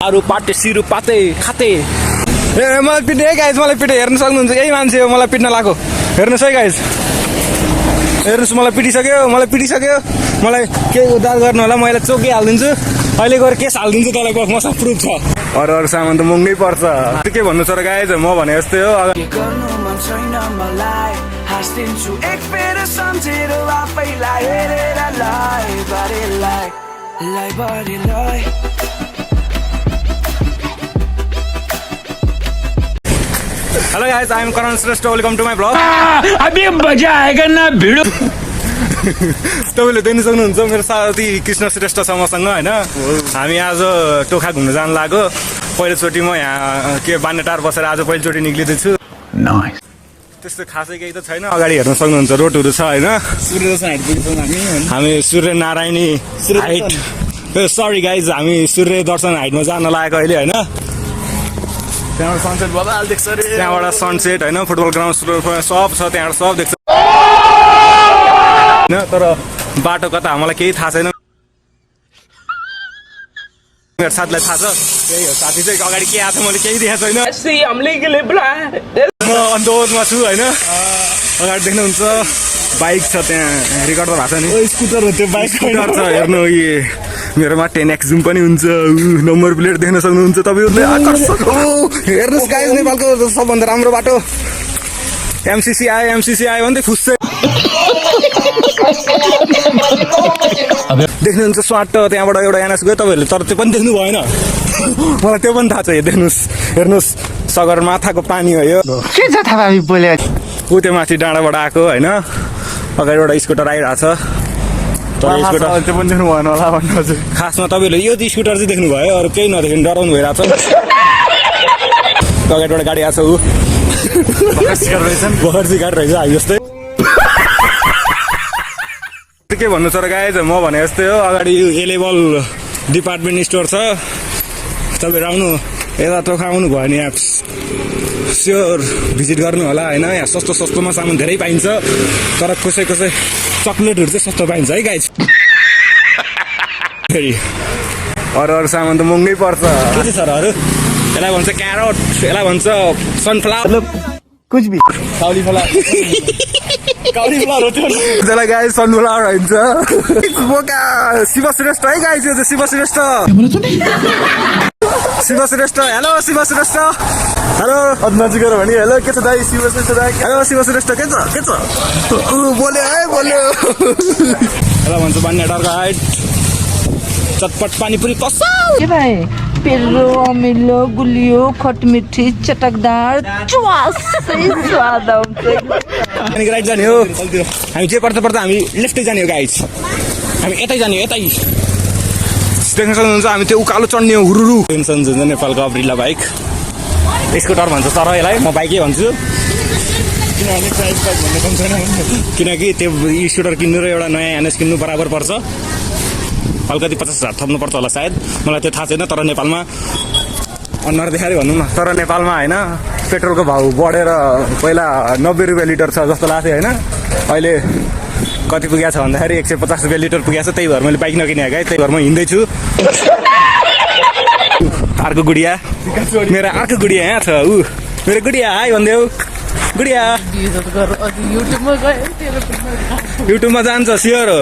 आरु पाटे सिरु पाते खाते ए मलाई पिट्ने है गाइज मलाई पिटे हेर्न सक्नुहुन्छ यही मान्छे हो मलाई पिट्न लाग्यो हेर्नुहोस् है गाइज हेर्नुहोस् मलाई पिटिसक्यो मलाई के उद्धार गर्नु होला मैले चोकी हालिदिन्छु अहिले गएर केस हालिदिन्छु तँलाई मसँग प्रुफ छ अरू सामान त महँगै पर्छ त्यो के भन्नु छ र गाइज म भने जस्तै हो hello guys I am Karan Shrestha welcome to my blog अभी मजा आएगा ना भिडियो तपाईँले देख्न सक्नुहुन्छ मेरो साथी कृष्ण श्रेष्ठ छ मसँग होइन हामी आज टोखा घुम्न जानु लाग्यो पहिलोचोटि म यहाँ के बान्नेटार बसेर आज पहिलोचोटि निक्लिँदैछु त्यस्तो खासै केही त छैन अगाडि हेर्न सक्नुहुन्छ रोडहरू छ होइन हामी सूर्य नारायणी हाइट सरी गाइज हामी सूर्य दर्शन हाइटमा जान लागेको अहिले होइन त्यहाँबाट सनसेट बबाल देख्छ रे त्यहाँबाट सनसेट होइन फुटबल ग्राउन्ड सब छ त्यहाँबाट सब देख्छ तर बाटो कता मलाई केही थाहा छैन मेरो साथीलाई थाहा छ त्यही हो साथी चाहिँ अगाडि के आएको छ मैले केही देखाएको छैन म अन्तोजमा छु होइन अगाडि देख्नुहुन्छ बाइक छ त्यहाँ रेकर्ड भएको छ नि स्कुटर हो त्यो बाइक स्कुटर छ हेर्नु मेरोमा 10x जुम पनि हुन्छ नम्बर प्लेट देख्न सक्नुहुन्छ तपाईँहरूले आकर्षक हेर्नुहोस् गाइस नेपालको सबभन्दा राम्रो बाटो एमसीसी आयो भने फुस्छ देख्नुहुन्छ स्वाट त्यहाँबाट एउटा एनएस गयो तपाईँहरूले तर त्यो पनि देख्नु भएन मलाई त्यो पनि थाहा छ हेर्नुहोस् सगरमाथाको पानी हो यो के छ थाहा बोले ऊ त्यो माथि डाँडाबाट आएको होइन अगाडिबाट स्कुटर आइरहेको छ तर स्कुटर त्यो पनि देख्नु भएन होला भन्नु चाहिँ खासमा तपाईँहरूले यो स्कुटर चाहिँ देख्नुभयो अरू केही नदेख्नु डराउनु भइरहेको छ अगाडिबाट गाडी आएको छ ऊ बखर्सी गाडी रहेछ हामी जस्तै के भन्नु छ र गाइज म भने जस्तै हो अगाडि ए लेभल डिपार्टमेन्ट स्टोर छ तपाईँहरू आउनु यता टोखा आउनु भयो नि यहाँ स्योर भिजिट गर्नु होला होइन यहाँ सस्तोमा सामान धेरै पाइन्छ तर कसै चक्लेटहरू चाहिँ सस्तो पाइन्छ है गाइज फेरि अरू सामान त महँगै पर्छ के चाहिँ छ र अरू यसलाई भन्छ क्यारोट यसलाई भन्छ सनफ्लावर कुछ भी काउलीफ्लावर हो त्यसलाई गाइज सनफ्लावर हुन्छ बोका शिव श्रेष्ठ है गाइज यो चाहिँ शिव श्रेष्ठ हेलो शिव श्रेष्ठ हेलो नजिक भने हेलो के छ दाइ शिव श्रेष्ठ दाइ हेलो शिव श्रेष्ठ के छ बोल्यो हेलो भन्छ बान्नेटारको हाइट चटपट पानीपुरी कस्तो पेलो अमिलो गुलियो खटमिठी चटकदार स्वाद आउँछ राइट जाने हो हामी जे पर्दा हामी लेफ्टै जाने हो गाइज हामी यतै जाने यतै देख्न सक्नुहुन्छ हामी त्यो उकालो चढ्ने हो हुरुरु टेन्सन हुन्छ नेपालको अब्रिला बाइक स्कुटर भन्छ तर यसलाई म बाइकै भन्छु किनकि त्यो स्कुटर किन्नु र एउटा नयाँ एनएस किन्नु बराबर पर्छ अलिकति 50,000 थप्नुपर्छ होला सायद मलाई त्यो थाहा छैन तर नेपालमा अनुहार देखाएर भनौँ न तर नेपालमा होइन पेट्रोलको भाउ बढेर पहिला 90 रुपियाँ लिटर छ जस्तो लाग्थ्यो होइन अहिले कति पुगेको छ भन्दाखेरि 150 रुपियाँ लिटर पुगेको छ त्यही भएर मैले बाइक नकिनेको है त्यही भएर म हिँड्दैछु अर्को गुडिया मेरो अर्को गुडिया यहाँ छ ऊ मेरो गुडिया हाई भनिदेऊ गुडिया युट्युबमा जान्छ स्योर हो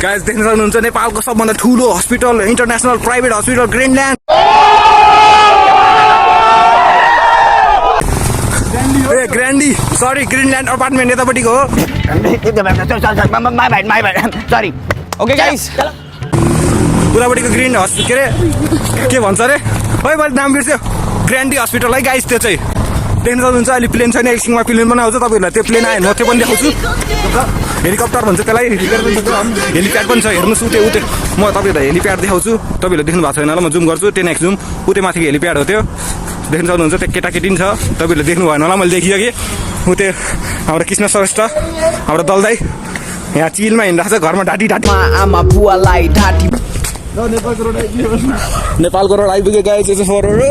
गाइस देख्न सक्नुहुन्छ नेपालको सबभन्दा ठुलो hospital international private hospital Greenland ग्रान्डी सरी ग्रिनल्यान्ड अपार्टमेन्ट यतापट्टिको हो सरी ओके गाइस उतापट्टिको ग्रिन के भन्छ अरे है मैले नाम बिर्स्यो ग्रान्डी हस्पिटल है गाइस त्यो चाहिँ देख्न सक्नुहुन्छ अहिले प्लेन छैन एकछिनमा प्लेन पनि आउँछ तपाईँहरूलाई त्यो प्लेन आयो म त्यो पनि देखाउँछु हेलिकप्टर भन्छ त्यसलाई हेलिप्याड पनि छ हेर्नुहोस् उते म तपाईँहरूलाई हेलिप्याड देखाउँछु तपाईँहरूले देख्नु भएको छैन होला म जुम गर्छु 10x जुम उतै माथिको हेलिप्याड हो त्यो देख्न सक्नुहुन्छ त्यो केटाकेटी पनि छ तपाईँहरूले देख्नु भएन होला मैले देखिसकेँ उतै हाम्रो कृष्ण श्रेष्ठ हाम्रो दलदाई यहाँ चिलमा हिँडिरहेको छ घरमा ढाँटी आमा बुवालाई ढाँटी नेपालको रोड आइपुग्यो गाई चाहिँ फोहोरहरू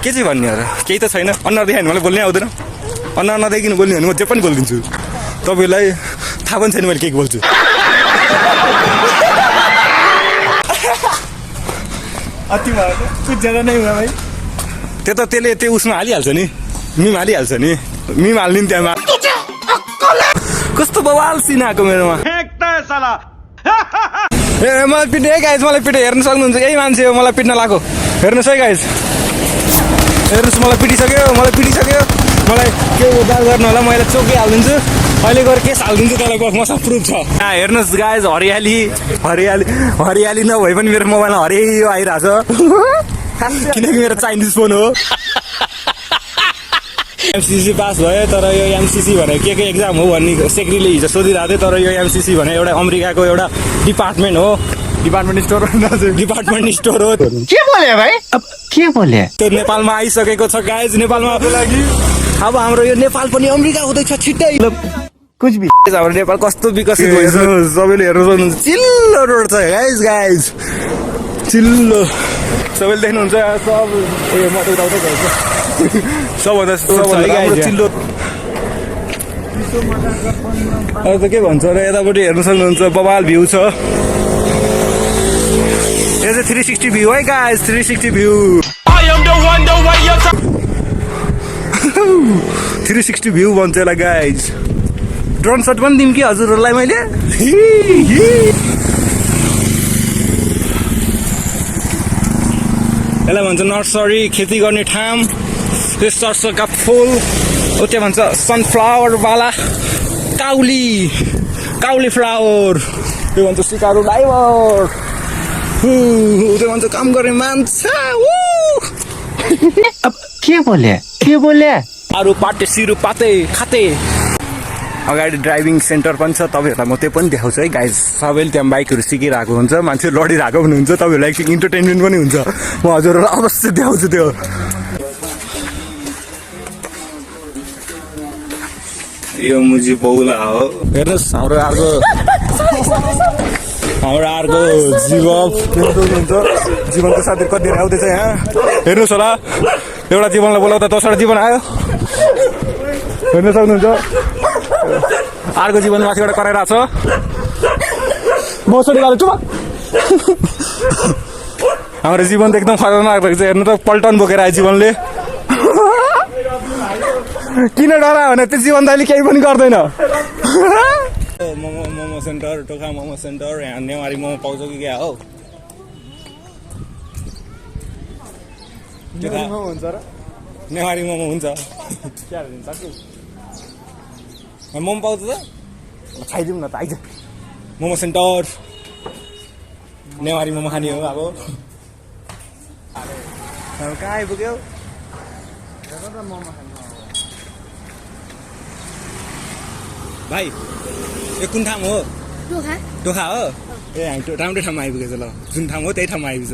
के चाहिँ भन्ने हो र केही त छैन अनुहार देखायो भने मलाई बोल्नै आउँदैन अनुहार नदेखिनु बोल्ने भने म जे पनि बोलिदिन्छु तपाईँहरूलाई थाहा पनि छैन मैले के बोल्छु अति भयो कुछ ज्यादा नै हुआ भाइ त्यो त त्यसले त्यो उसमा हालिहाल्छ नि मिम हालिहाल्छ नि मिम हाल्ने नि त्यहाँ कस्तो बवाल सिन आएको मेरोमा ए मलाई पिट्ने है गाइज मलाई पिटे हेर्न सक्नुहुन्छ यही मान्छे हो मलाई पिट्न लाग्यो हेर्नुहोस् है गाइज हेर्नुहोस् मलाई पिटिसक्यो मलाई के उद्धार गर्नु होला मैले चोकी हालिदिन्छु अहिले गएर केस हालिदिन्छु त्यसलाई बस मसँग प्रुफ छ हेर्नुहोस् गाइज हरियाली नभए पनि मेरो मोबाइलमा हरियो आइरहेछ किनकि मेरो चाइनिज फोन हो एमसीसी पास भयो तर यो एमसीसी भने के एक्जाम हो भन्ने सेक्रेटरीले हिजो सोधिरहेको थियो तर यो एमसीसी भने एउटा अमेरिकाको एउटा डिपार्टमेन्ट हो डिपार्टमेन्ट स्टोर हो के बोले भाइ अब के बोले त्यो नेपालमा आइसकेको छ गाइज नेपालमा लागि अब हाम्रो यो नेपाल पनि अमेरिका हुँदैछ छिट्टै कुछ भी हाम्रो नेपाल कस्तो विकसित भइसक्यो सबैले हेर्नु सक्नुहुन्छ चिल्लो रोड छ गाइज चिल्लो सबैले देख्नुहुन्छ सब उयो म त उताउता गएको सबभन्दा राम्रो चिल्लो अरू त के भन्छ र यतापट्टि हेर्नु सक्नुहुन्छ बवाल भ्यू छ यो चाहिँ 360 भ्यू है गाइज 360 भ्यू 360 भ्यू भन्छ यसलाई गाइज ड्रोन सट पनि दिउँ कि हजुरहरूलाई मैले यसलाई भन्छ नर्सरी खेती गर्ने ठाउँ त्यो सरसोका फुल ओ त्यो भन्छ सनफ्लावरवाला काउली फ्लावर त्यो भन्छ सिकारु ड्राइभर त्यो भन्छ काम गर्ने मान्छे अब के बोले अरू पाटे सिरु पाते खाते अगाडि ड्राइभिङ सेन्टर पनि छ तपाईँहरूलाई म त्यो पनि देखाउँछु है गाइज सबैले त्यहाँ बाइकहरू सिकिरहेको हुन्छ मान्छे लडिरहेको पनि हुन्छ तपाईँहरूलाई एकछिन इन्टरटेनमेन्ट पनि हुन्छ म हजुरहरूलाई अवश्य देखाउँछु त्यो यो मुजी बौला हो हेर्नुहोस् हाम्रो अर्को जीवनको साथीहरू कति धेरै आउँदैछ यहाँ हेर्नुहोस् होला एउटा जीवनलाई बोलाउँदा दोस्रो जीवन आयो हेर्न सक्नुहुन्छ अर्को जीवन माथिबाट कराइरहेको छ बसरी गाह्रो चुप हाम्रो जीवन त एकदम खतरनाक रहेछ हेर्नु त पल्टन बोकेर आयो जीवनले किन डरायो भने त्यो जीवन त अहिले केही पनि गर्दैन मोमो सेन्टर टोखा मोमो सेन्टर यहाँ नेवारी मोमो पाउँछ कि क्या हो नेवारी मोमो हुन्छ मोमो पाउँछ त खाइदिउँ न त आइज मोमो सेन्टर नेवारी मोमो खाने हो अब कहाँ आइपुग्यो भाइ यो कुन ठाउँ हो टोखा हो ए हामी राम्रो ठाउँमा आइपुगेछ ल जुन ठाउँ हो त्यही ठाउँमा आइपुग्छ